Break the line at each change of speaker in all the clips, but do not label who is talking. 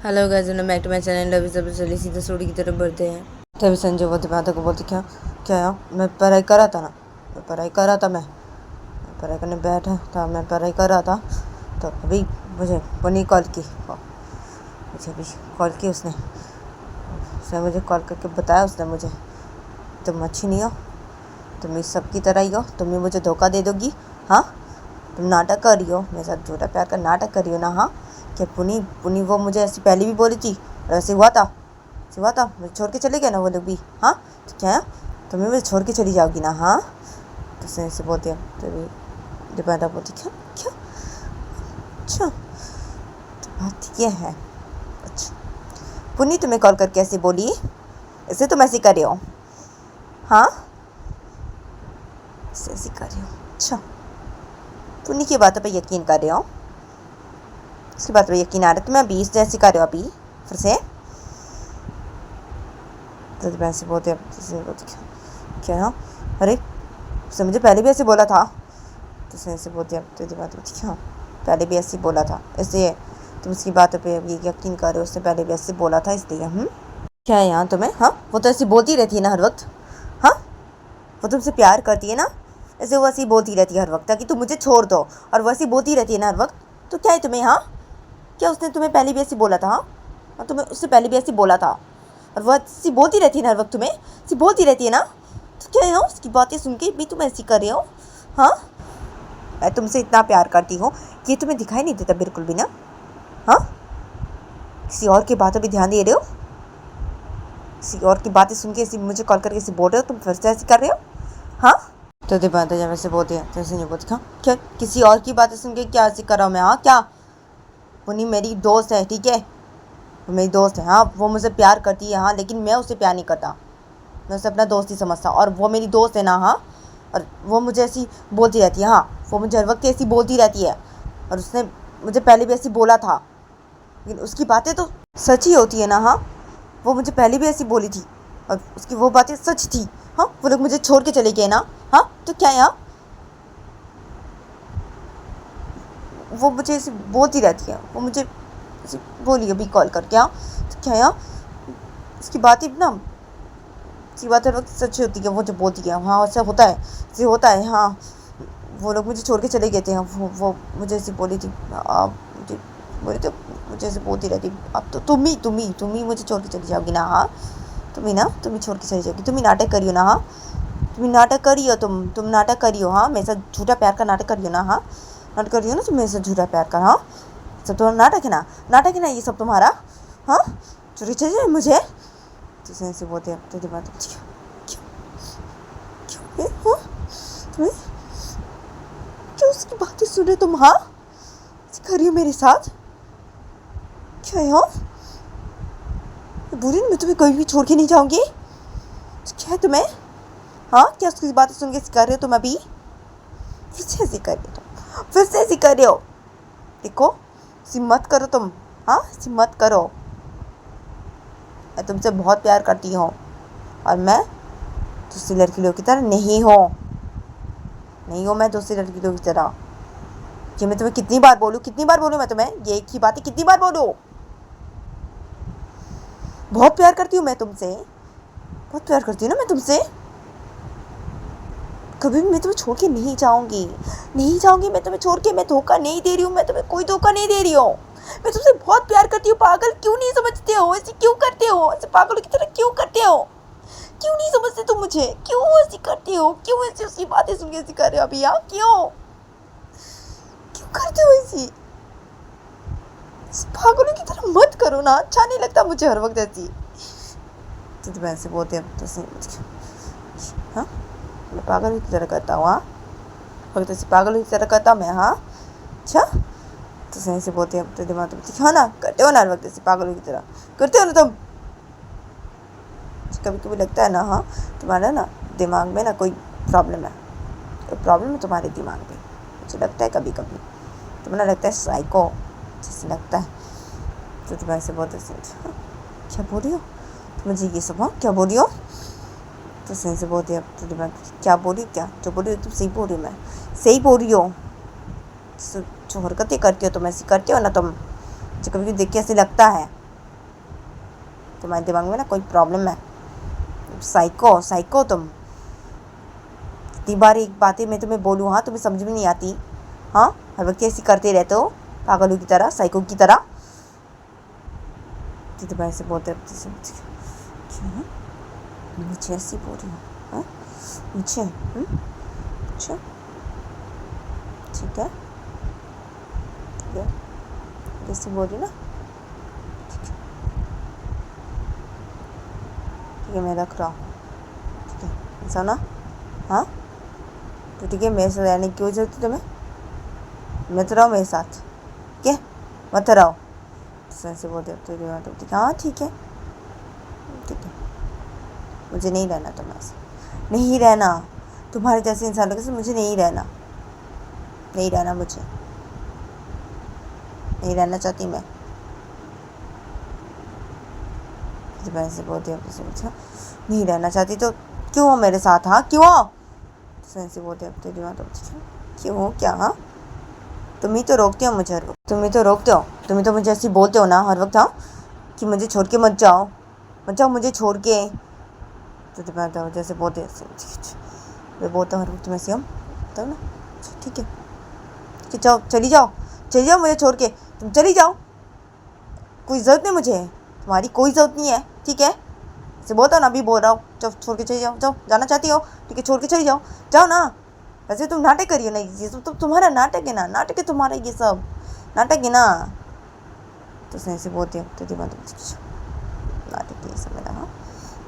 Hello guys, welcome back to my channel. अभी सब चलिए सीधा स्टोरी की तरफ बढ़ते हैं। तभी संजय बोलते बातों को बोलते क्या क्या यार, मैं पढ़ाई कर रहा था ना, मैं पढ़ाई करने बैठा था, मैं पढ़ाई कर रहा था। तो अभी मुझे बनी कॉल की, मुझे अभी कॉल की उसने मुझे कॉल करके बताया, उसने मुझे तुम अच्छी नहीं हो, तुम इस सब की तरह ही हो, तुम भी मुझे धोखा दे दोगी। हाँ, तुम नाटक कर रही हो, मेरे साथ झूठा प्यार का नाटक कर रही हो ना। हाँ, क्या पुनी पुनी वो मुझे ऐसी पहले भी बोली थी और ऐसे हुआ था, मुझे छोड़ के चले गए ना वो लोग भी। हाँ, तो क्या तुम्हें मुझे छोड़ के चली जाओगी ना। हाँ, तो ऐसे बोलते हैं। तो दोपहर बोलती क्या क्या, अच्छा तो बात ये है। अच्छा, पुनी तुम्हें कॉल करके ऐसे बोली, ऐसे तुम ऐसे कर रहे हो। हाँ, ऐसे कर रहे हो। अच्छा, पुनी की बातों पर यकीन कर रहे हो, उसकी बात पर यकीन आ रहा है तुम्हें अभी, इसलिए ऐसे कर रहे हो अभी फिर से। तो वैसे बोलते क्या हाँ, अरे उसने मुझे पहले भी ऐसे बोला था। तो ऐसे बोलते तो बात क्या, पहले भी ऐसे बोला था, इसलिए तुम उसकी बातों पे ये यकीन कर रहे हो, उसने पहले भी ऐसे बोला था इसलिए। क्या है यहाँ तुम्हें? हाँ, वो तो ऐसी बोलती रहती है ना हर वक्त। हाँ, वो तुमसे प्यार करती है ना, ऐसे वो ऐसी बोलती रहती है हर वक्त ताकि तुम मुझे छोड़ दो, और वो ऐसी बोलती रहती है ना हर वक्त। तो क्या है तुम्हें? हाँ, क्या उसने तुम्हें पहले भी ऐसे बोला था? हाँ, तुम्हें उससे पहले भी ऐसे बोला था, और वह ऐसी बोलती रहती है ना हर वक्त, तुम्हें ऐसी बोलती रहती है ना। तो क्या है उसकी बातें सुन के भी तुम ऐसी कर रहे हो? हाँ, मैं तुमसे इतना प्यार करती हूँ, ये तुम्हें दिखाई नहीं देता बिल्कुल भी ना। हाँ, किसी और की बातों पर ध्यान दे रहे हो, किसी और की बातें सुन के ऐसी मुझे कॉल करके ऐसे बोल रहे हो, तुम फिर से ऐसे कर रहे हो। हाँ, तो दीपांता जब ऐसे बोलती है तो ऐसे नहीं बोलती। हाँ, क्या किसी और की बातें सुन के क्या ऐसे कर रहा हूँ मैं? हाँ, क्या पुनी मेरी दोस्त है, ठीक है, वो मेरी दोस्त है। हाँ, वो मुझे प्यार करती है, हाँ, लेकिन मैं उससे प्यार नहीं करता, मैं उसे अपना दोस्त ही समझता, और वो मेरी दोस्त है ना। हाँ, और वो मुझे ऐसी बोलती रहती है। हाँ, वो मुझे हर वक्त ऐसी बोलती रहती है, और उसने मुझे पहले भी ऐसी बोला था, लेकिन उसकी बातें तो सच ही होती है ना। हाँ, वो मुझे पहले भी ऐसी बोली थी, और उसकी वो बातें सच थी। हाँ, वो लोग मुझे छोड़ के चले गए ना। हाँ, तो क्या है? हाँ, वो मुझे ऐसी बोलती रहती है, वो मुझे ऐसी बोली अभी कॉल करके। हाँ, तो क्या है? हाँ, उसकी बातें ना, उसकी बातें हर वक्त सच होती है, वो जो बोलती है। हाँ, ऐसा होता है, ऐसे होता है। हाँ, वो लोग मुझे छोड़ के चले गए थे। हाँ, वो मुझे ऐसी बोली थी, आप मुझे बोले थे, मुझे ऐसे बोलती रहती, अब तो तुम ही मुझे छोड़ के चली जाओगी ना। हाँ, तुम ही छोड़ के चली जाओगी, तुम ही नाटक करियो ना। हाँ, तुम ही नाटक करियो, तुम नाटक करियो। हाँ, मेरे साथ झूठा प्यार का नाटक करियो ना। हाँ, नाटक करियो ना तुम मेरे साथ झूठा प्यार का। हाँ, सब तुम्हारा नाटक है ना ये सब तुम्हारा। हाँ, चोरी चली जाए मुझे, तो ऐसे बोलते हैं। तो बात क्यों हाँ, तुम्हें क्यों उसकी बातें सुने तुम? हाँ, करियो मेरे साथ क्या है? हाँ, बुरी, मैं तुम्हें कभी भी छोड़ के नहीं जाऊंगी। क्या है तुम्हें? हाँ, क्या उसकी बातें सुन के कर रहे हो तुम अभी? फिर से ऐसे कर रहे हो तुम, फिर से ऐसे कर रहे हो। देखो, ऐसी मत करो तुम। हाँ, ऐसी मत करो, मैं तुमसे बहुत प्यार करती हूँ, और मैं दूसरी लड़की लोगों की तरह नहीं हूँ मैं दूसरी लड़की लोगों की तरह। कि मैं तुम्हें कितनी बार बोलूँ मैं तुम्हें ये एक ही बात है, कितनी बार बोलूँ? बहुत प्यार करती हूँ मैं तुमसे, बहुत प्यार करती हूँ ना मैं तुमसे। कभी भी मैं तुम्हें छोड़ के नहीं जाऊंगी मैं तुम्हें छोड़ के। मैं धोखा नहीं दे रही हूँ, मैं तुम्हें कोई धोखा नहीं दे रही हूँ, मैं तुमसे बहुत प्यार करती हूँ। पागल क्यों नहीं समझते हो? ऐसे क्यों करते हो? ऐसे पागलों की तरह क्यों करते हो? क्यों नहीं समझते तुम मुझे? क्यों ऐसी करते हो? क्यों ऐसी उसकी बातें सुन के ऐसी कर रहे हो अभी? यहाँ क्यों क्यों करते हो ऐसी? पागलों की तरह मत करो ना, अच्छा नहीं लगता मुझे हर वक्त ऐसी। तो वैसे बोलते हैं तो हाँ, मैं पागलों की तरह करता हूँ। हाँ, वक्त ऐसे पागलों की तरह करता मैं। हाँ, अच्छा, तो सही से बोलते हैं। तो दिमाग तो हाँ ना, करते हो ना हर वक्त ऐसे पागलों की तरह करते हो ना तुम। कभी कभी लगता है ना, हाँ, तुम्हारा ना दिमाग में ना कोई प्रॉब्लम है तुम्हारे दिमाग में, मुझे लगता है कभी कभी तुम्हें लगता है साइको जैसे लगता है। तो तुम ऐसे बोलते क्या बोल रही हो मुझे ये सब? हाँ, क्या बोल रही हो? तो सही से बोलती है। तो दिमाग क्या बोल रही, क्या जो बोल रही हो तुम सही बोल रही हो, मैं सही बोल रही हो। जो हरकतें करती हो तुम ऐसी करते हो ना तुम, जो कभी कभी देख के ऐसे लगता है तुम्हारे दिमाग में ना कोई प्रॉब्लम है। साइको साइको तुम। इतनी बार एक बातें मैं तुम्हें बोलूँ, हाँ तुम्हें समझ में नहीं आती? हाँ हर वक्त ऐसी करते रहते हो पागलों की तरह, साइको की तरह। तो ऐसे बोलते मुझे ऐसी बोल रही हो? मुझे अच्छा ठीक है कैसे बोल रही ना? ठीक है मैं रख रहा हूँ। ठीक है ऐसा ना? हाँ तो ठीक है, मेरे साथ रहने की क्यों जरूरत है तुम्हें? मत रहो मेरे साथ, ठीक है मत रहो। ऐसे बोलते हाँ ठीक है मुझे नहीं रहना तुम्हारे साथ, नहीं रहना। तुम्हारे जैसे इंसानों के साथ मुझे नहीं रहना, नहीं रहना, मुझे नहीं रहना चाहती मैं। ऐसे बोलते नहीं रहना चाहती तो क्यों हो मेरे साथ? हाँ क्यों हो? ऐसे बोलते क्यों क्या? हाँ तुम ही तो रोकते हो मुझे हर वक्त, तुम ही तो रोकते हो, तुम ही तो मुझे ऐसे बोलते हो ना हर वक्त, हाँ कि मुझे छोड़ के मत जाओ मुझे छोड़ के। तो जैसे बोलते मैं बोलता हूँ हर वक्त, मैं से हम बताओ ना। ठीक है कि जाओ, चली जाओ मुझे छोड़ के, तुम चली जाओ, कोई ज़रूरत नहीं मुझे तुम्हारी, कोई ज़रूरत नहीं है। ठीक है से बोलता ना, अभी बोल रहा हूँ, जाओ छोड़ के चली जाओ, जाओ जाना चाहती हो ठीक है छोड़ के चली जाओ, जाओ ना। वैसे तुम नाटक करियो ना, ये सब तो तुम्हारा नाटक है ना, नाटक है तुम्हारा, ये सब नाटक है ना। तो ऐसे बोलती हूँ तो नाटक ये सब मेरा, हाँ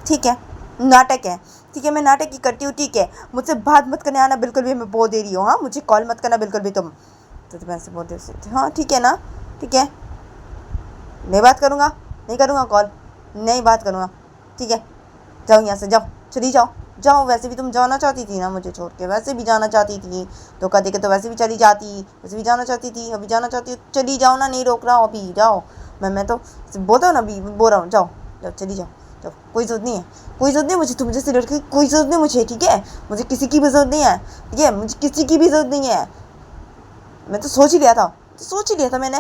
ठीक है नाटक है, ठीक है मैं नाटक ही करती हूँ। ठीक है मुझसे बात मत करने आना बिल्कुल भी, मैं बोल दे रही हूँ, हाँ मुझे कॉल मत करना बिल्कुल भी तुम। तो तुम ऐसे बोलते हो, हाँ ठीक है ना, ठीक है नहीं बात करूँगा, नहीं करूँगा कॉल, नहीं बात करूँगा। ठीक है जाओ यहाँ से, जाओ चली जाओ। वैसे भी तुम जाना चाहती थी ना मुझे छोड़ के, वैसे भी जाना चाहती थी, धोखा देके तो वैसे भी चली जाती, वैसे भी जाना चाहती थी, अभी जाना चाहती हो चली जाओ ना, नहीं रोक रहा हूँ, अभी जाओ। मैं तो बोलता हूँ ना, अभी बोल रहा हूँ, जाओ चली जाओ, कोई ज़रूरत नहीं है, कोई ज़रूरत नहीं मुझे तुम जैसे लड़के, कोई ज़रूरत नहीं मुझे। ठीक है मुझे किसी की भी ज़रूरत नहीं है, ठीक है मुझे किसी की भी ज़रूरत नहीं है। मैं तो सोच ही लिया था मैंने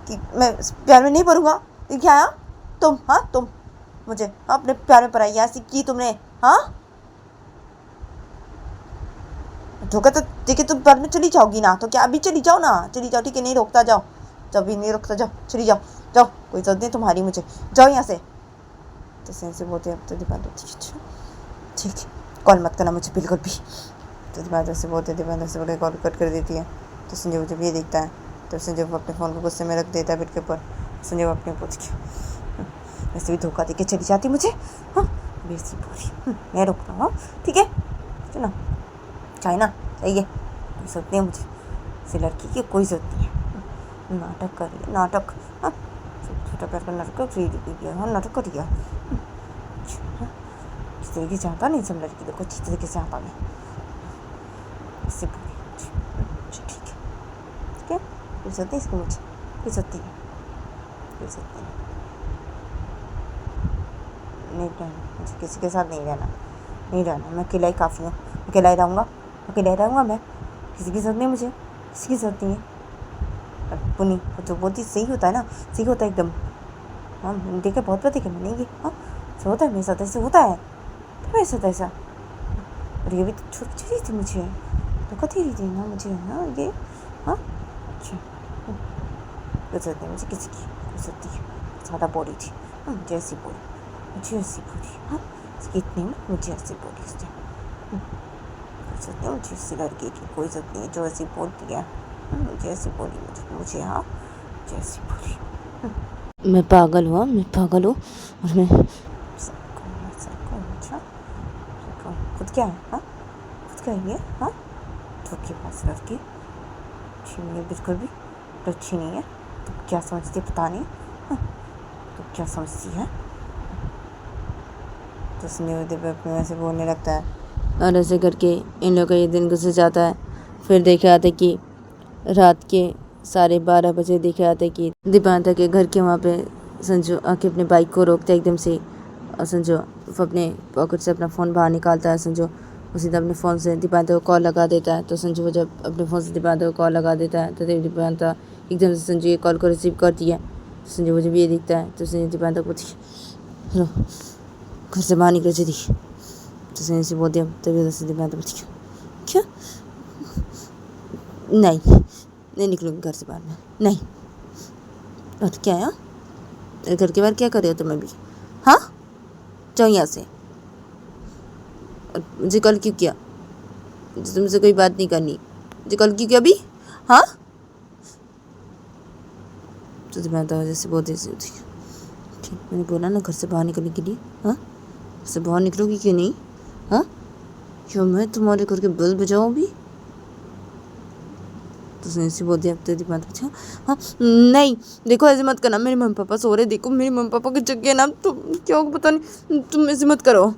कि मैं प्यार में नहीं पड़ूंगा। क्या आया तुम? हाँ तुम मुझे अपने प्यार में पढ़ाई ऐसी की तुमने? हाँ धोखा तो देखिए, तुम प्यार में चली जाओगी ना, तो क्या अभी चली जाओ ना, चली जाओ। ठीक है नहीं रोकता, जाओ जब भी नहीं रोकता, जाओ चली जाओ, कोई जरूरत नहीं तुम्हारी मुझे, जाओ यहाँ से। तो से बोलते अब तो दीपान ठीक है कॉल मत करना मुझे बिल्कुल भी। तो दीपान से बोलते, दीपान से बोले कॉल कट कर देती है। तो संजय जब ये देखता है तो संजय अपने फ़ोन को गुस्से में रख देता है बेड के ऊपर। संजय अपने पूछ के वैसे भी धोखा दे के चली जाती मुझे, हाँ बेसी पूरी मैं रोक रहा हूँ। ठीक है सुनो चाहे ना, सही है कोई ज़रूरत नहीं है मुझे, इस लड़की की कोई ज़रूरत नहीं है। नाटक कर रही है, नाटक, हाँ छोटा पैर का नाटक कर, हाँ नाटक कर दिया। इस तरीके से आता नहीं सब लड़की, देखो अच्छी तरीके से आता मैं इससे पूरी। ठीक है कोई ज़रूरत नहीं इसको मुझे, कोई ज़रूरत नहीं, कोई ज़रूरत नहीं रहना मुझे, किसी के साथ नहीं रहना, मैं अकेला ही काफ़ी हूँ, अकेला ही रहूँगा मैं, किसी की ज़रूरत नहीं मुझे, किसी की ज़रूरत नहीं है। पुनी जो बोलती सही होता है ना, सही होता है एकदम। हाँ देखा बहुत बार देखा मैंने ये, हाँ ऐसा होता है मेरे साथ, ऐसे होता है तो मेरे साथ ऐसा। और ये भी तो छोटी चली थी मुझे, धोखा दे रही थी ना मुझे, हाँ ये हाँ अच्छा कोई ज़रूरत नहीं मुझे किसी की, कोई ज़रूरत नहीं, ज़्यादा बोली थी मुझे ऐसी बोली, हाँ इतनी मुझे ऐसी बोली उसने, कोई ज़रूरत नहीं मुझे इसी लड़की की, कोई ज़रूरत नहीं है जो ऐसी बोलती है, मुझे ऐसी बोली, मुझे हाँ मुझे ऐसी बोली। मैं पागल हूँ और मैं खुद क्या है, हाँ खुद क्या है ये, हाँ धोखेबाज लड़की, अच्छी नहीं है बिल्कुल भी, अच्छी नहीं है। तो क्या समझती है पता नहीं, हाँ तो क्या समझती है। तो अपने वैसे बोलने लगता है और ऐसे करके इन लोगों का ये दिन गुजर जाता है। फिर देखा जाता है कि रात के 12:30 बजे देखा जाता है कि दीपांता के घर के वहाँ पे संजू आके अपने बाइक को रोकता है एकदम से, और संजू अपने पॉकेट से अपना फ़ोन बाहर निकालता है। संजू उसी अपने फ़ोन से दीपांता को कॉल लगा देता है। तो संजू वो जब अपने फ़ोन से दीपांता को कॉल लगा देता है तो दीपांता एकदम से संजू की कॉल को रिसीव करती है। संजय वो जब ये दिखता है तो संजय दीपांता को हेलो घर से बाहर निकल जल्दी। तो संजय से बोल दिया तभी से दीपांता को क्या नहीं निकलूंगी घर से बाहर में नहीं। और क्या है घर के बाहर क्या कर रहे हो तुम अभी? हाँ जाओ यहाँ से। और मुझे कल क्यों किया? तुमसे कोई बात नहीं करनी। मुझे कल क्यों किया अभी? हाँ तो दीपांता जैसे बहुत ऐसी होती है। मैंने बोला ना घर से बाहर निकलने के लिए। हाँ घर से बाहर निकलोगी कि नहीं? हाँ क्यों मैं तुम्हारे घर के बेल बजाऊँ भी? तो उसने ऐसे बोल दिया। तो दीपांता पूछा हाँ नहीं देखो ऐसे मत करना, मेरे मम्मी पापा सो रहे, देखो मेरे मम्मी पापा की जगह ना तुम क्या पता नहीं, तुम ऐसे मत करो,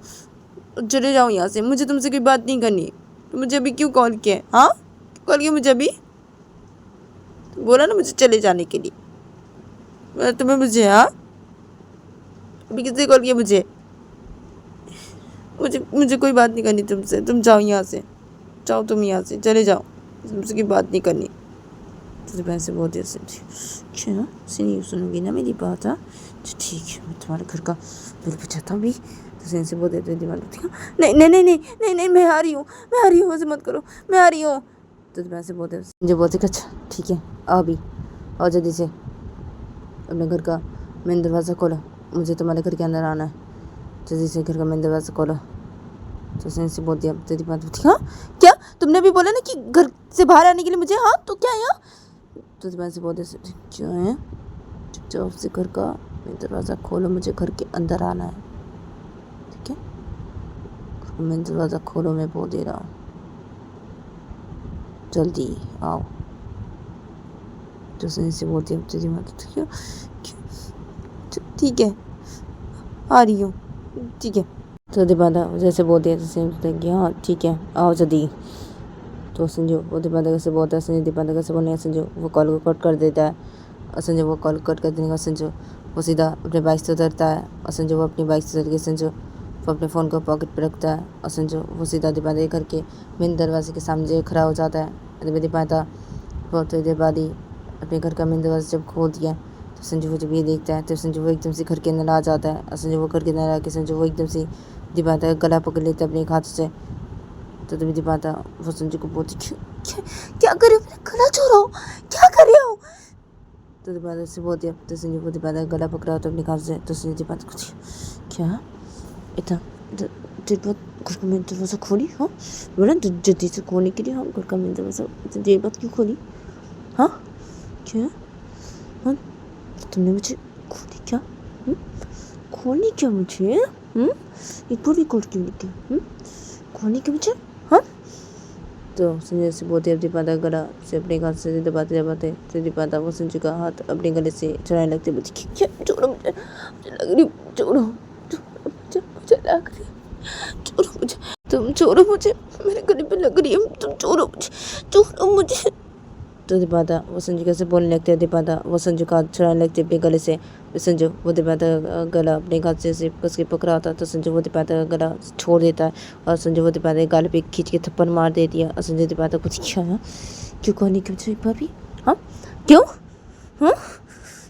चले जाओ यहाँ से, मुझे तुमसे कोई बात नहीं करनी। तो मुझे अभी क्यों कॉल किया? हाँ कॉल किया मुझे अभी? तो बोला ना मुझे चले जाने के लिए। तुम्हें मुझे हाँ अभी किसने कॉल किया मुझे? मुझे कोई बात नहीं करनी तुमसे, तुम जाओ यहाँ से, जाओ तुम यहाँ से चले जाओ, तुमसे कोई बात नहीं करनी। तो बहन से बहुत देर से अच्छा नहीं सुनूंगी ना मेरी बात? हाँ ठीक है मैं तुम्हारे घर का बिल बचाता हूँ भी। तो बहन से बहुत देर दिमाग नहीं मैं आ रही हूँ ऐसे मत करो, मैं आ रही हूँ। तो बहन से बहुत देर मुझे बोलते अच्छा ठीक है आओ अभी आओ जल्दी से, अपने घर का मेन दरवाज़ा खोलो, मुझे तुम्हारे घर के अंदर आना है, जल्दी से घर का मेन दरवाज़ा खोलो। तो उसने ऐसे बोल दिया। तेरी बात होती हाँ क्या तुमने भी बोला ना कि घर से बाहर आने के लिए मुझे? हाँ तो क्या है? तो दीपांता से बोल दिया क्या है चुपचाप से घर का मेन दरवाज़ा खोलो, मुझे घर के अंदर आना है, ठीक है मेन दरवाज़ा खोलो, मैं बोल दे रहा हूँ जल्दी आओ। तो उसने ऐसे बोल दिया। तेरी बात क्यों ठीक है आ रही हूँ ठीक है। तो दीपांता जैसे बोल दिया जैसे हाँ ठीक है आओ जल्दी। तो संजू वो दीपांता कैसे बोलता है, संजू दीपांता कैसे बोलने संजू वो कॉल को कट कर देता है। और संजू वो कॉल कट कर देने का संजू वो सीधा अपने बाइक से उतरता है। और संजू वो अपनी बाइक से उतर के संजू वो अपने फ़ोन को पॉकेट पर रखता है। और संजू वो सीधा दीपांता के घर के मेन दरवाजे के सामने खड़ा हो जाता है। दीपांता बहुत देर बाद ही अपने घर का मेन दरवाजा जब खोल दिया तो संजू वो जब ये देखता है तो संजू वो एकदम से घर के अंदर आ जाता है। और संजू वो घर के अंदर आके संजू वो एकदम से दीपांता का गला पकड़ लेता है अपने हाथ से। तो तभी दीपांता वो संजू को बोलती क्या कर रहे हो, मेरा गला छोड़ो, क्या कर रहे हो? तो दीपांता से बोलती है। तो संजू को दीपांता का गला पकड़ा तो अपने हाथ से। तो संजू दीपांता कुछ क्या इतना देर बाद घर का मेन दरवाज़ा खोली? हाँ बोला जल्दी से खोलने के लिए। हाँ घर का मेन दरवाज़ा इतनी देर बाद क्यों खोली? हाँ क्या हाँ तुमने मुझे खोली क्या? खोलनी क्या मुझे? एक बार भी खोल क्यों नहीं क्या? खोलनी क्या मुझे? हाँ तो संजय से बोलते दीपांता गला से अपने हाथ से दबाते तो दीपांता वो संजय का हाथ अपने गले से चढ़ाने लगते। बोलती क्या छोड़ो मुझे लग रही, छोड़ो मुझे लग रही, छोड़ो मुझे, तुम छोड़ो मुझे, मेरे गले पे लग रही है, तुम छोड़ो मुझे। तो दीपांता वो संजू कैसे बोलने लगते हैं। दीपांता वो संजू का हाथ छुड़ाने लगते अपने गले से। संजू वो दीपांता का गला अपने हाथ से कस के पकड़ा होता तो संजू वो दीपांता का गला छोड़ देता है। और संजू वो दीपांता के गाल पे खींच के थप्पड़ मार देती है। और संजू दीपांता कुछ क्यों कहनी क्यों मुझे एक बार भी? हाँ क्यों हाँ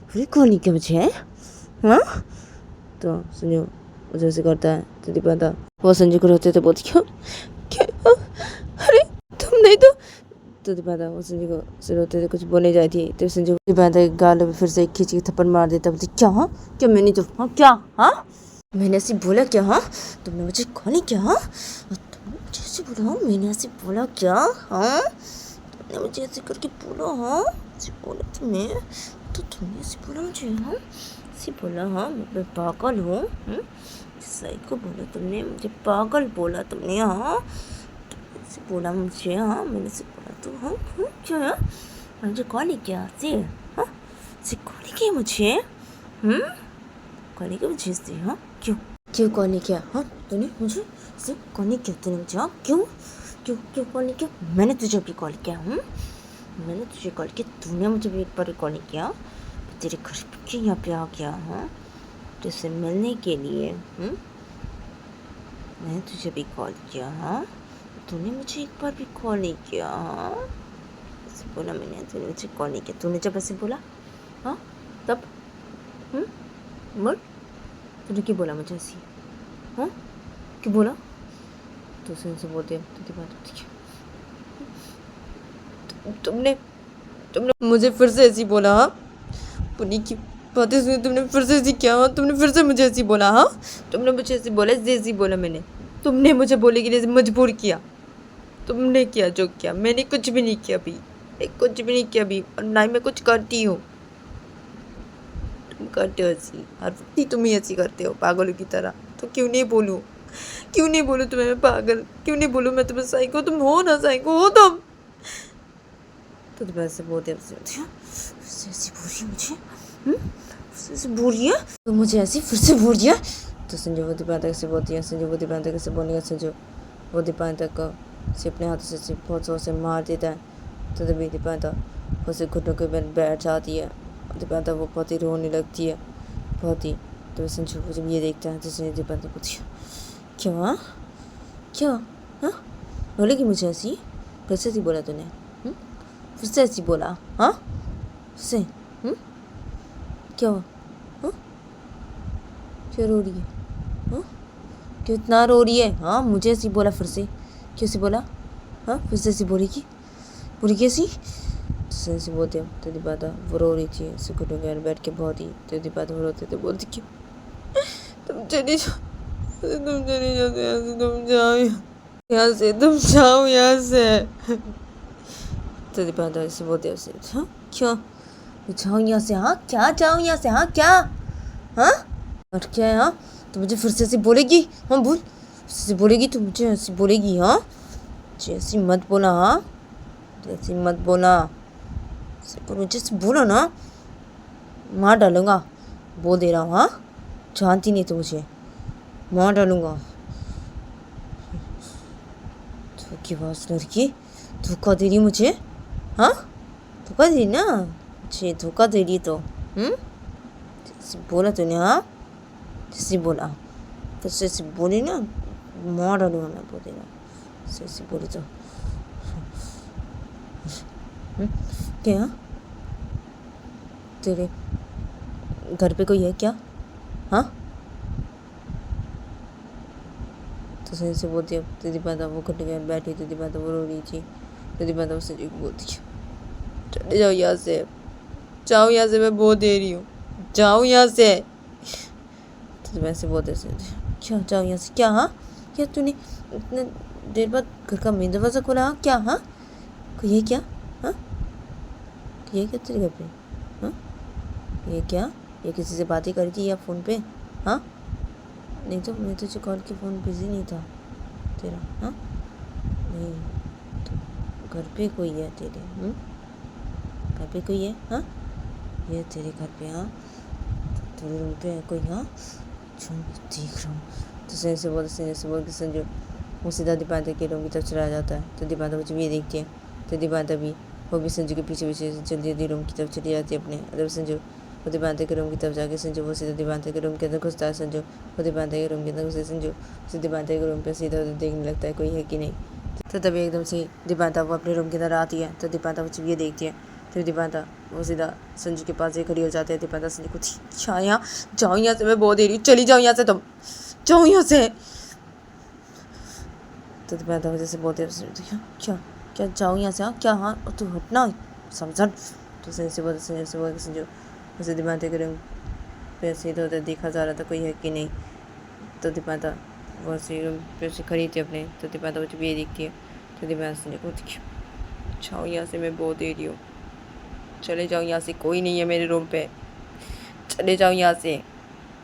फिर कहनी क्यों मुझे? हाँ तो संजू वो जैसे करता है। तो दीपांता वो संजू को रोते तो बोलती क्या अरे तुम नहीं तो दीपांता वो संजू को से रोते थे कुछ बोलने जाती थी। तो संजू दीपांता के गाल पे फिर से खींच के थप्पड़ मार देता। बोलती क्या हाँ क्या मैंने तो हाँ क्या हाँ मैंने ऐसे बोला क्या? हाँ तुमने मुझे कॉल किया? हाँ तुमने मुझे ऐसे बोला? मैंने ऐसे बोला क्या? हाँ तुमने मुझे ऐसे करके बोला? हाँ ऐसे बोला तुमने? तो तुमने ऐसे बोला मुझे? हाँ ऐसे बोला? हाँ मैं पागल हूँ? सही को बोला तुमने, मुझे पागल बोला तुमने? हाँ से बोला मुझे? हाँ मैंने से बोला तो हाँ क्या है मुझे कॉल किया से? हाँ से कॉल किया मुझे? कॉल किया मुझे से? हाँ क्यों कॉल किया? हाँ तूने मुझे से कॉल किया तूने मुझे? हाँ क्यों कॉल किया? मैंने तुझे भी कॉल किया? मैंने तुझे कॉल किया, तूने मुझे भी एक बार कॉल किया, तेरे घर के यहाँ पे आ गया। हाँ तुझसे मिलने के लिए मैंने तुझे भी कॉल किया। हाँ तूने मुझे एक बार भी कॉल नहीं किया। हाँ ऐसे बोला मैंने, तूने मुझे कॉल नहीं किया। तूने जब ऐसे बोला हाँ तब बोल, तूने क्यों बोला मुझे ऐसी? हाँ, क्यों बोला? तो से बोलते हैं तो बात होती है। तुमने तुमने मुझे फिर से ऐसी बोला? हाँ, पुनी की बातें सुनी तुमने फिर से ऐसी क्या? हाँ, तुमने फिर से मुझे ऐसी बोला? हाँ, तुमने मुझे ऐसी बोला, ऐसी बोला मैंने? तुमने मुझे बोले के लिए मजबूर किया। तुमने किया जो किया, मैंने कुछ भी नहीं किया अभी। मैं कुछ भी नहीं किया अभी, और ना ही मैं कुछ करती हूँ। तुम करते हो ऐसी, हर वक्त तुम ही ऐसी करते हो पागलों की तरह। तो क्यों नहीं बोलूँ? क्यों नहीं बोलूँ तुम्हें मैं पागल? क्यों नहीं बोलूँ मैं तुम्हें साइको? तुम हो ना साइको, हो तुम। तो तुम ऐसे बोलते ऐसी बोल रही है मुझे? फिर से बोल रही है तो मुझे ऐसी फिर से बोल रही है। तो संजू वो दीपांतर से बोलती है, संजू वो दीपांतर से बोलेगा, संजू वो दीपांतर को से अपने हाथों से बहुत जोर से मार देता है। तो तभी दीपांतर उसे घुटनों के बल बैठ जाती है। दीपांतर वो बहुत ही रोने लगती है, बहुत ही। तो संजू को जब ये देखता है तो संजू दीपांतर पूछती है, क्या क्या? हाँ, बोलेगी मुझे ऐसी? फिर से ऐसी बोला तूने? फिर से ऐसी बोला? हाँ, फिर से? क्या हुआ? हाँ, क्यों रो रही है? हाँ, क्यों इतना रो रही है? हाँ, मुझे ऐसी बोला फिर से? क्यों ऐसी बोला? हाँ, फिर से ऐसी बोलेगी? बोलेगी ऐसी? तो ऐसे बोलते हैं तो दीपांतर वो रो रही थी ऐसे घुटनों के बैठ के बहुत ही। तो दीपांतर वो रोते थे, बोलती क्यों तुम चली जाओ, तुम चली जाओ यहाँ से, तुम जाओ यहाँ से, तुम जाओ यहाँ से। तो दीपांतर ऐसे बोलते हैं उसे, हाँ क्यों जाओ यहाँ से? हाँ, क्या जाओ यहाँ से? हाँ, क्या? हाँ, और क्या है? हाँ, तो मुझे फिर से ऐसी बोलेगी? हाँ बोल, ऐसे बोलेगी तो मुझे ऐसी बोलेगी? हाँ, जैसी मत बोला। हाँ, जैसी मत बोला, मुझे से बोलो ना, मार डालूंगा, बोल दे रहा हूँ। हाँ, जानती नहीं तो मुझे मार डालूंगा। धोखेबाज लड़की, धोखा दे रही मुझे? हाँ, धोखा दे रही ना मुझे, धोखा दे रही तो जैसे बोला तूने? हाँ, जैसे बोला फिर से ऐसे बोली ना, मार डालूंगा मैं, बोल दे रहा ऐसे बोली तो। क्या तेरे घर पे कोई है क्या? हाँ, तो सही से बोलती है। तो दीपांतर वो घुटने के बैठी, तो दीपांतर वो रो रही थी। तो दीपांतर उससे बोलती है, चले जाओ यहाँ से, जाओ यहाँ से, मैं बहुत दे रही हूँ, जाओ यहाँ से। तो वैसे बोलते क्या जाओ यहाँ से? क्या? हाँ, क्या तूने इतने देर बाद घर का मेन दरवाज़ा खोला? हाँ, क्या? हाँ, कोई है क्या? हाँ, ये क्या तेरे घर पे? हाँ, ये क्या? ये किसी से बातें करी थी या फ़ोन पे? हाँ, नहीं तो मैं तुझे कॉल के फ़ोन बिजी नहीं था तेरा? हाँ, नहीं तो घर पे कोई है तेरे? घर पे कोई है? हाँ, ये तेरे घर पे? हाँ, तेरे रूम पे है कोई? हाँ, देख रहा हूँ। तो से बोल के संजू वो सीधा दीपांतर के रूम की तरफ चला जाता है। तो दीपांतर मुझे भी देखती है। तो दीपांतर भी वो भी संजू के पीछे पीछे जल्दी जल्दी रूम की तरफ चली जाती है अपने। अगर संजू वो दीपांतर के रूम की तरफ जाके संजू वो सीधा दीपांतर के रूम के अंदर घुसता है। संजू वो दीपांतर के रूम के अंदर घुसे, संजू उसे दीपांतर के रूम पर सीधा उधर देखने लगता है कोई है कि नहीं। तो तभी एकदम से दीपांतर वो अपने रूम के अंदर आती है। तो दीपांतर मुझे ये देखती है। फिर दीपांतर वो सीधा संजू के पास खड़ी हो जाते हैं। दीपांतर संजू कुछ क्या यहाँ, जाओ यहाँ से, मैं बहुत दे रही हूँ, चली जाओ यहाँ से, तुम जाओ यहाँ से। तो दीपांतर वजह से बोलते क्या क्या जाओ यहाँ से? हाँ, क्या? हाँ, तू हटना समझ। तो संजू से बोलते संजू उसे दीपांतर के रूम पे से इधर उधर देखा जा रहा था कोई है कि नहीं। तो दीपांतर वो से रूम पे से खड़ी थी अपने। तो दीपांतर मुझे ये देखती है। तो दीपांतर संजू को जाओ यहाँ से, मैं बहुत दे रही हूँ, चले जाओ यहाँ से, कोई नहीं है मेरे रूम पे, चले जाओ यहाँ से,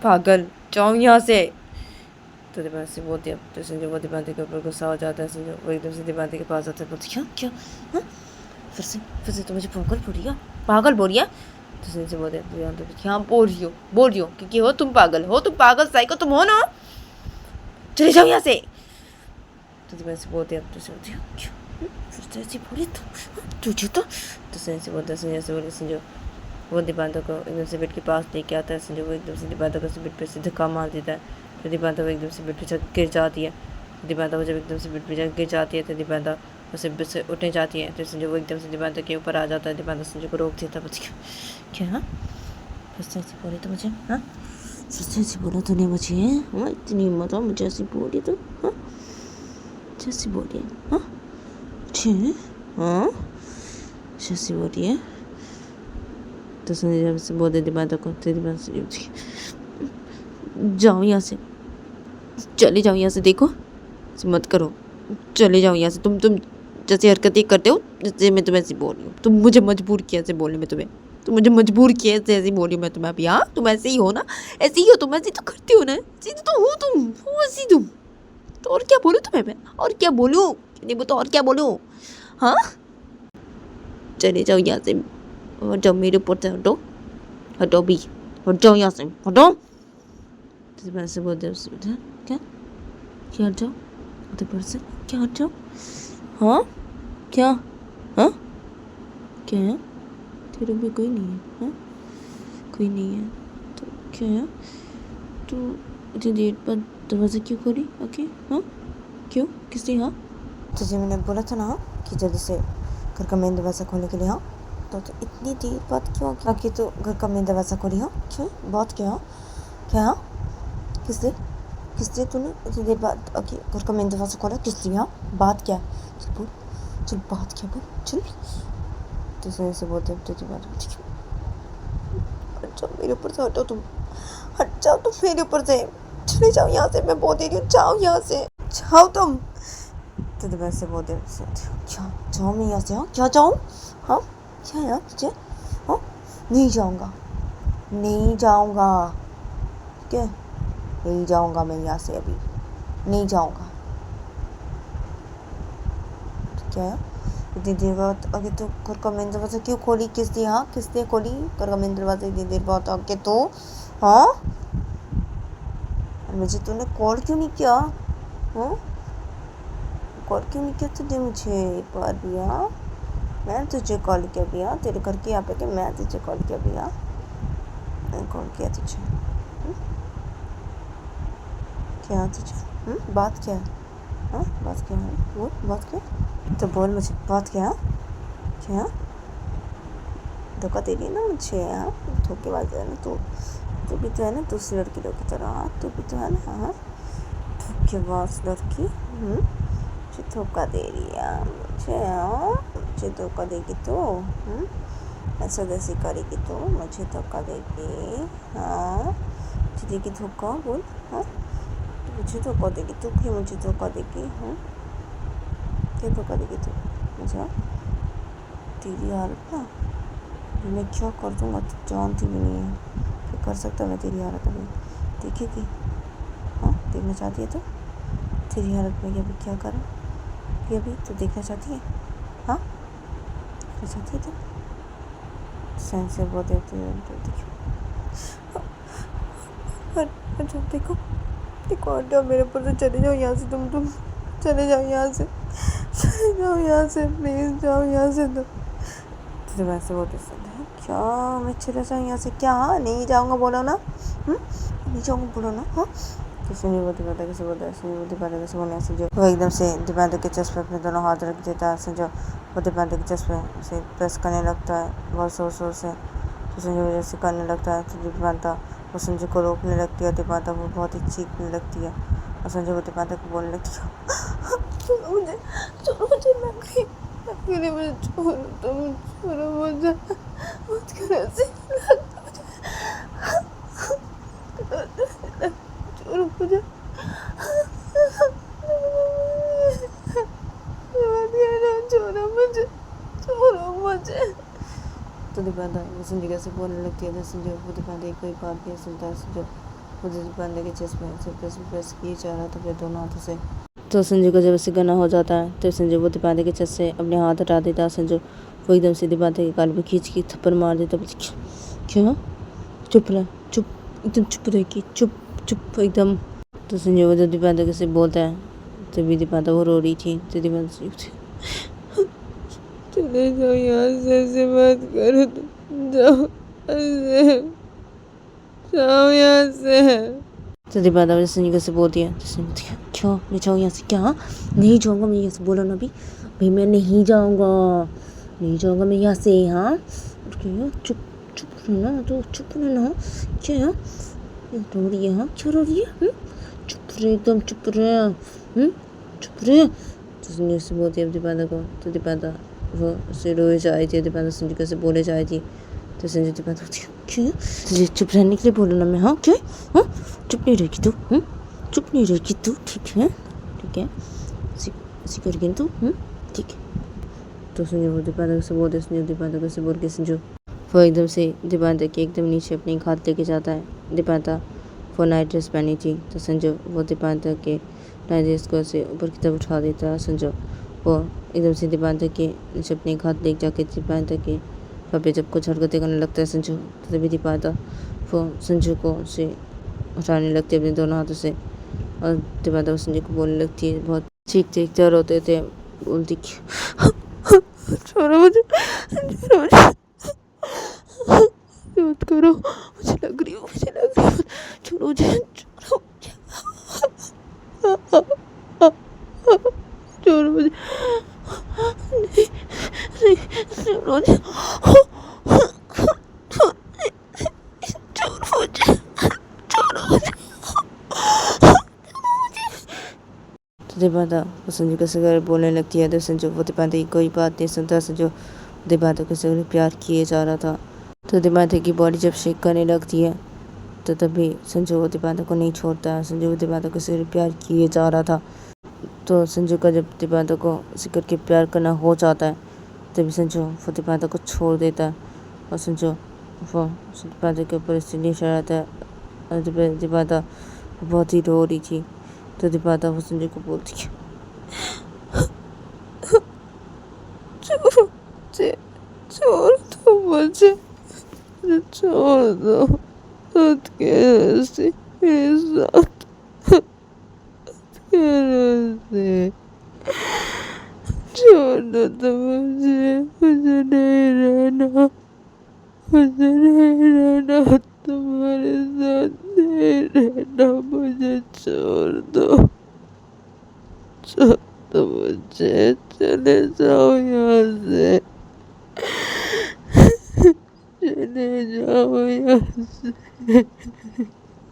पागल, जाओ यहाँ से। तो दीपांतर से बोलती है। तो संजू वो दीपांतर के ऊपर गुस्सा हो जाता है। संजू वो एकदम से दीपांतर के पास आता है, बोलती क्या क्या? हाँ, फिर से तो मुझे पागल बोल रही है, पागल बोल रही है। तो संजू बोलते हैं हाँ, बोल रही हो क्योंकि हो तुम पागल, हो तुम पागल साइको तुम हो ना, चले जाओ यहाँ से। तो दीपांतर से बोलते हैं। तो बोलती है क्यों फिर से ऐसी बोली तुझे तो संजू बोलते हैं। संजू वो दीपांतर को एकदम से बेड के पास लेके आता है। संजू वो एकदम से दीपांतर को बेड पे से धक्का मार देता है। तो दीपांतर वो एकदम से बेड पे गिर जाती है। दीपांतर वो जब एकदम से बेड पे गिर जाती है तो दीपांतर उसे बेड से उठने जाती है। तो संजू वो एकदम से दीपांतर के ऊपर आ जाता है। दीपांतर संजू को रोक देता है। क्या? हाँ, फिर से ऐसी बोली तो मुझे, हाँ फिर से ऐसी बोला तूने मुझे, हाँ इतनी हिम्मत हो मुझे ऐसी बोली तो, हाँ जैसी बोली है, हाँ हाँ जैसी बोली है तो सुनिए जब से बोल देती बातों को तेरी बात से जाओ यहाँ से, चले जाओ यहाँ से, देखो मत करो, चले जाओ यहाँ से। तुम जैसी हरकतें करते हो जैसे मैं तुम्हें ऐसी बोल रही हूँ, तुम मुझे मजबूर किया ऐसे बोलने में तुम्हें, तुम मुझे मजबूर किया ऐसे बोली मैं तुम्हें अभी। हाँ तुम ऐसे ही हो ना, ऐसे ही हो तुम, ऐसी तो करती हो ना, ऐसी तो हो तुम, हो ऐसी तुम तो। और क्या बोलूँ तुम्हें मैं, और क्या बोलूँ, नहीं तो और क्या बोलूँ। हाँ चले जाओ यहाँ से, और जाओ मेरे ऊपर से हटो, हटो भी, हट जाओ यहाँ से, हटो। से बोलते क्या क्या हट जाओ, ऊपर से क्या हट जाओ, हाँ क्या, हाँ क्या है तेरे भी कोई नहीं है, हाँ कोई नहीं है तो क्या है, तू इतनी देर बाद दरवाज़ा क्यों खोली आके, हाँ क्यों किसने, हाँ तुझे मैंने बोला था ना कि जल्दी से घर का मेन दरवाज़ा खोलने के लिए, हाँ तो इतनी देर बाद क्यों आके तो घर का मेन दरवाज़ा खोली, हाँ क्यों बात क्या, क्या हाँ किसने तूने इतनी देर बाद आके घर का मेन दरवाज़ा खोला, किसने, हाँ बात क्या, चल बोल, चल बात क्या बोल, चल तो से बोलते हैं तुझे बात, हट जाओ मेरे ऊपर से, हटो तुम, हट जाओ तुम मेरे ऊपर से, चले जाओ यहाँ से, मैं बोल दे रही हूँ जाओ यहाँ से, जाओ तुम। तो वैसे बोलते क्या जाओ मैं यहाँ से, हाँ क्या जाऊँ, हाँ क्या यार तुझे, हाँ नहीं जाऊँगा, नहीं जाऊँगा, क्या नहीं जाऊँगा मैं यहाँ से, अभी नहीं जाऊँगा, क्या है इतनी देर बाद आगे तो घर का मेन दरवाज़ा क्यों खोली, किसने, हाँ किसने खोली घर का मेन दरवाज़ा इतनी देर बाद आके तो, हाँ मुझे तूने कॉल क्यों नहीं किया, हाँ कॉल क्यों नहीं किया तुझे मुझे एक बार भी, हाँ मैं तुझे कॉल किया भी, हाँ तेरे घर के यहाँ पे कि मैं तुझे कॉल किया भी, हाँ मैंने कॉल किया तुझे, क्या तुझे, बात क्या है, हाँ बात क्या है, बोल बात क्या, तो बोल मुझे बात क्या, क्या धोखा दे रही है ना मुझे, हाँ धोखेबाज है ना तू भी तो है ना दूसरी लड़की लोग की तरह, हाँ तू भी तो है ना, हाँ धोखेबाज लड़की, मुझे धोखा दे रही है मुझे, हाँ मुझे धोखा देगी तो, ऐसा जैसी करेगी तो मुझे धोखा देगी, हाँ मुझे देगी धोखा, बोल हाँ मुझे धोखा देगी तू, क्यों मुझे धोखा देगी, हाँ क्या धोखा देगी तू मुझे, तेरी हालत ना मैं क्या कर दूँगा तू जानती भी नहीं है, क्या कर सकता मैं तेरी हालत अभी देखेगी, हाँ देखना चाहती है तो तेरी हालत में अभी क्या करूँ, ये अभी तो देखना चाहती है, हाँ देखना चाहती है तो सैन से बहुत देखो देखो देखो हट जाओ मेरे ऊपर से, चले जाओ यहाँ से, तुम चले जाओ यहाँ से, चले जाओ यहाँ से प्लीज़, जाओ यहाँ से तो वैसे बोलते क्या मैं चले जाऊँ यहाँ से, क्या हाँ नहीं जाऊँगा बोलो ना, नहीं जाऊँगा बोलो ना, हाँ तो सुनी बोलती पता कैसे बोलता है, सुनी बोलती पता कैसे बोलने से जो वो एकदम से दीपांतर के चेस्ट पे अपने दोनों हाथ रख देता है, जो वो दीपांतर के चेस्ट पे से प्रेस करने लगता है बहुत ज़ोर से, तो संजय जैसे करने लगता है तो दीपांतर वो संजय को रोकने लगती है, दीपांतर वो बहुत ही चीखने लगती है और संजय वो दीपांतर को बोलने लगती है छोड़ो मुझे लग गई मुझे, छोड़ो तुम, छोड़ो मुझे मत करो ऐसे, छोड़ो मुझे, छोड़ो मुझे, छोड़ो मुझे। तो दीपांतर संजय कैसे बोलने लगती है, संजय वो दीपांतर कोई बात नहीं सुनता है, संजय वो दीपांतर के चेस्ट में से प्रेस किए जा रहा था फिर दोनों हाथों से, तो संजय को जब ऐसे गना हो जाता है तो संजय वो दीपांतर के चेस्ट से अपने हाथ हटा देता है, संजय वो एकदम से दीपांतर के गाल में खींच के थप्पड़ मार देता, क्या चुप रह, चुप एकदम चुप रहेगी, चुप एकदम। तो संजय वो जब दीपांतर से बोलता है तभी दीपांतर वो रो रही थी, तो दीपांतर चले जाओ यहाँ से, ऐसे बात करो तुम, जाओ यहाँ से। तो दीपांतर संजय कैसे बोलती है, तो संजय क्यों मैं जाऊँ यहाँ से, क्या नहीं जाऊँगा मैं यहाँ से, बोलो ना भाई मैं नहीं जाऊँगा मैं यहाँ से, हाँ चुप रहना, तो चुप रहना। क्या रो रही है? हाँ, क्यों रो रही है? चुप रहे, एकदम चुप रहे। चुप रहे। तो संजू से बोलती है दीपादा को, तो दीपादा वो उसे रोए जा रही थी, दीपादा संजू को से बोले जा रही थी। तो संजू दीपादा बोलती है क्यों तुझे चुप रहने के लिए बोलो ना मैं। हाँ क्या? हाँ चुप नहीं रहेगी तू? चुप नहीं रहेगी तू? ठीक है ठीक है, ऐसी करेगी तू? ठीक है। तो संजू वो दीपादा से बोलते, संजू दीपादा को से बोल के संजू वो एकदम से दीपादा के एकदम नीचे अपनी हाथ लेके जाता है। दीपादा वो नाइट ड्रेस पहनी थी, तो संजू वो दीपादा के नाइट ड्रेस को से ऊपर की तरफ उठा देता है। संजू वो एकदम से दीपादा के नीचे अपने हाथ लेके जाके दीपादा के पे जब कुछ हरकतें करने लगता है संजू, तो तभी दीपादा वो संजू को से उठाने लगती है अपने दोनों हाथों से, और दीपादा वो संजू को बोलने लगती है, बहुत चीखते और रोते थे, बोलती छोड़ो मुझे, छोड़ो मुझे, मत करो, मुझे लग रही हो, छोड़ो मुझे, छोड़ो मुझे, नहीं, छोड़ो मुझे, तो दीपादा वो संजू के सगर बोलने लगती है। तो संजू वो दीपादा की कोई बात नहीं सुनता। संजू दीपादा के सगर प्यार किए जा रहा था। तो दीपादा की बॉडी जब शेक करने लगती है, तो तभी संजू वो दीपादा को नहीं छोड़ता है। संजू वो दीपादा के सगर प्यार किए जा रहा था। तो संजू का जब दीपादा को सिकर के प्यार करना हो जाता है, तभी संजू वो दीपादा को छोड़ देता है, और संजू वो दीपादा के ऊपर इसलिए चढ़ाता है, और दीपादा बहुत ही रो रही थी। तो दीपादा वो संजू को बोलती है छोड़ दो मुझे, छोड़ दो, खुद के से मेरे साथ से छोड़ दो तो मुझे नहीं रहना, मुझे नहीं रहना, तुम्हारे साथ नहीं रहना, मुझे छोड़ दो मुझे, चले जाओ यहाँ से, चले जाओ यहाँ से,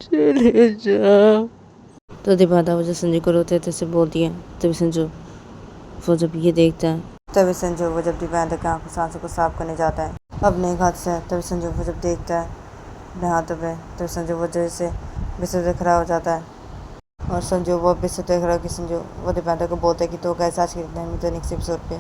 चले जाओ। तो दीपादा वो संजू को रोते थे से बोलती है। तभी संजू वो जब ये देखता है, तभी संजू वो जब दीपादा की आंखों सांसों को साफ करने जाता है अपने हाथ से, तभी संजू वो जब देखता है अपने हाथों पे, तभी संजू वो जैसे बिस्तर से खड़ा हो जाता है, और संजू वो बिस्तर से खड़ा कि संजू वो दीपादा को बोलता है कि तो कैसे आज के नेक्स्ट एपिसोड पे